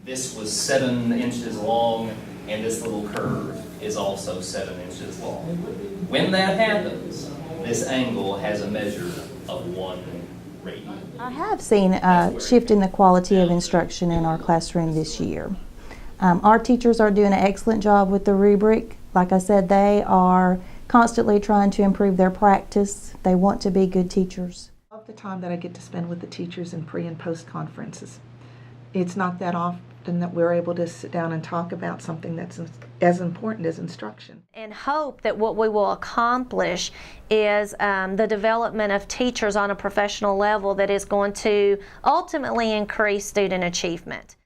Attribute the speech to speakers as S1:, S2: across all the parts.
S1: this was 7 inches long, and this little curve is also 7 inches long. When that happens, this angle has a measure of 1 radian.
S2: I have seen a shift in the quality of instruction in our classroom this year. Our teachers are doing an excellent job with the rubric. Like I said, they are constantly trying to improve their practice. They want to be good teachers.
S3: I love the time that I get to spend with the teachers in pre and post conferences. It's not that often that we're able to sit down and talk about something that's as important as instruction.
S4: And hope that what we will accomplish is the development of teachers on a professional level that is going to ultimately increase student achievement.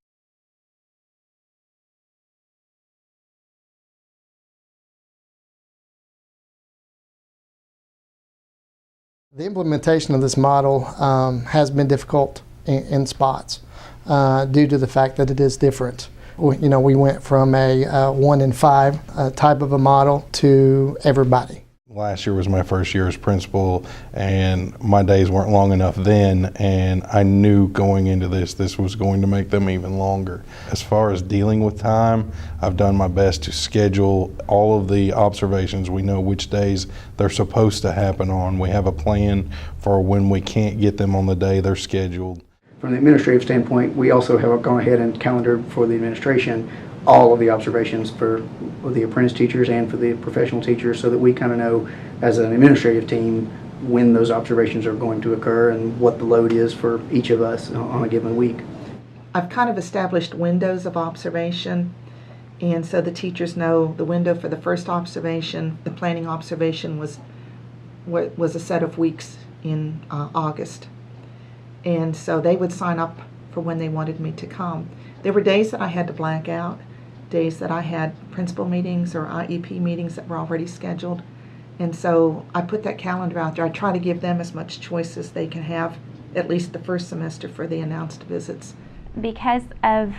S5: The implementation of this model has been difficult in spots due to the fact that it is different. We went from a 1 in 5 type of a model to everybody.
S6: Last year was my first year as principal, and my days weren't long enough then, and I knew going into this was going to make them even longer. As far as dealing with time, I've done my best to schedule all of the observations. We know which days they're supposed to happen on. We have a plan for when we can't get them on the day they're scheduled.
S7: From the administrative standpoint, we also have gone ahead and calendared for the administration all of the observations for the apprentice teachers and for the professional teachers, so that we kind of know as an administrative team when those observations are going to occur and what the load is for each of us on a given week.
S3: I've kind of established windows of observation, and so the teachers know the window for the first observation. The planning observation was a set of weeks in August, and so they would sign up for when they wanted me to come. There were days that I had to black out, days that I had principal meetings or IEP meetings that were already scheduled, and so I put that calendar out there. I try to give them as much choice as they can have, at least the first semester, for the announced visits.
S8: Because of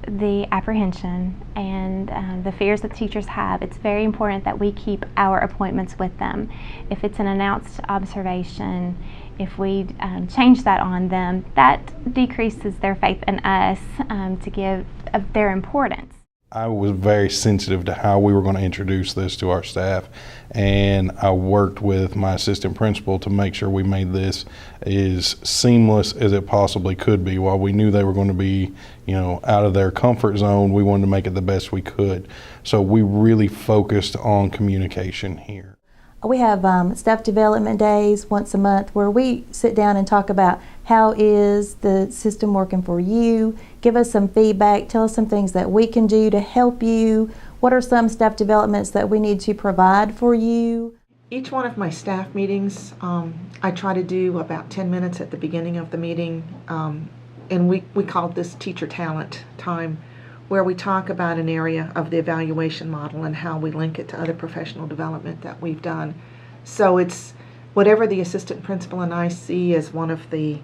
S8: the apprehension and the fears that teachers have, it's very important that we keep our appointments with them. If it's an announced observation, if we change that on them, that decreases their faith in us to give of their importance.
S6: I was very sensitive to how we were going to introduce this to our staff, and I worked with my assistant principal to make sure we made this as seamless as it possibly could be. While we knew they were going to be, out of their comfort zone, we wanted to make it the best we could. So we really focused on communication here.
S2: We have staff development days once a month where we sit down and talk about how is the system working for you, give us some feedback, tell us some things that we can do to help you, what are some staff developments that we need to provide for you.
S3: Each one of my staff meetings, I try to do about 10 minutes at the beginning of the meeting, and we call this teacher talent time, where we talk about an area of the evaluation model and how we link it to other professional development that we've done. So it's whatever the assistant principal and I see as one of the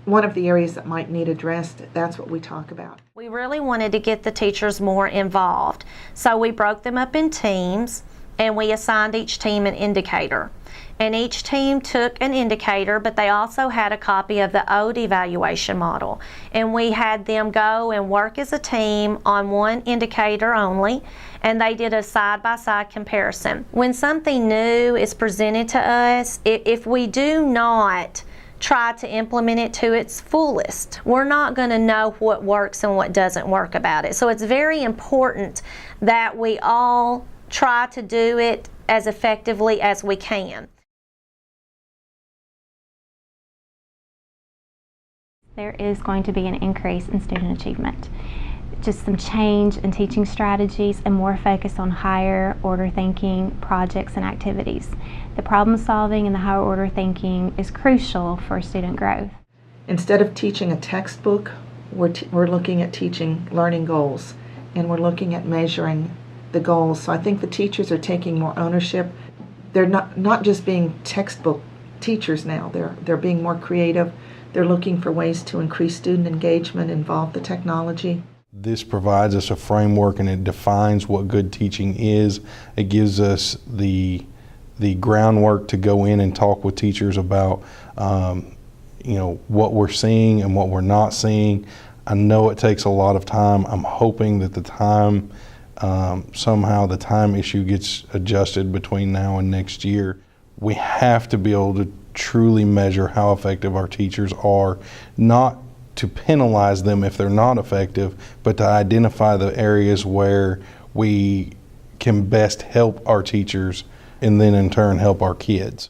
S3: areas that might need addressed, that's what we talk about.
S4: We really wanted to get the teachers more involved, so we broke them up in teams and we assigned each team an indicator. And each team took an indicator, but they also had a copy of the old evaluation model. And we had them go and work as a team on one indicator only, and they did a side-by-side comparison. When something new is presented to us, if we do not try to implement it to its fullest, we're not going to know what works and what doesn't work about it. So it's very important that we all try to do it as effectively as we can.
S8: There is going to be an increase in student achievement. Just some change in teaching strategies and more focus on higher order thinking, projects, and activities. The problem solving and the higher order thinking is crucial for student growth.
S3: Instead of teaching a textbook, we're looking at teaching learning goals, and we're looking at measuring the goals. So I think the teachers are taking more ownership. They're not just being textbook teachers now. They're being more creative. They're looking for ways to increase student engagement, involve the technology.
S6: This provides us a framework, and it defines what good teaching is. It gives us the groundwork to go in and talk with teachers about what we're seeing and what we're not seeing. I know it takes a lot of time. I'm hoping that the time, somehow the time issue gets adjusted between now and next year. We have to be able to truly measure how effective our teachers are, not to penalize them if they're not effective, but to identify the areas where we can best help our teachers and then in turn help our kids.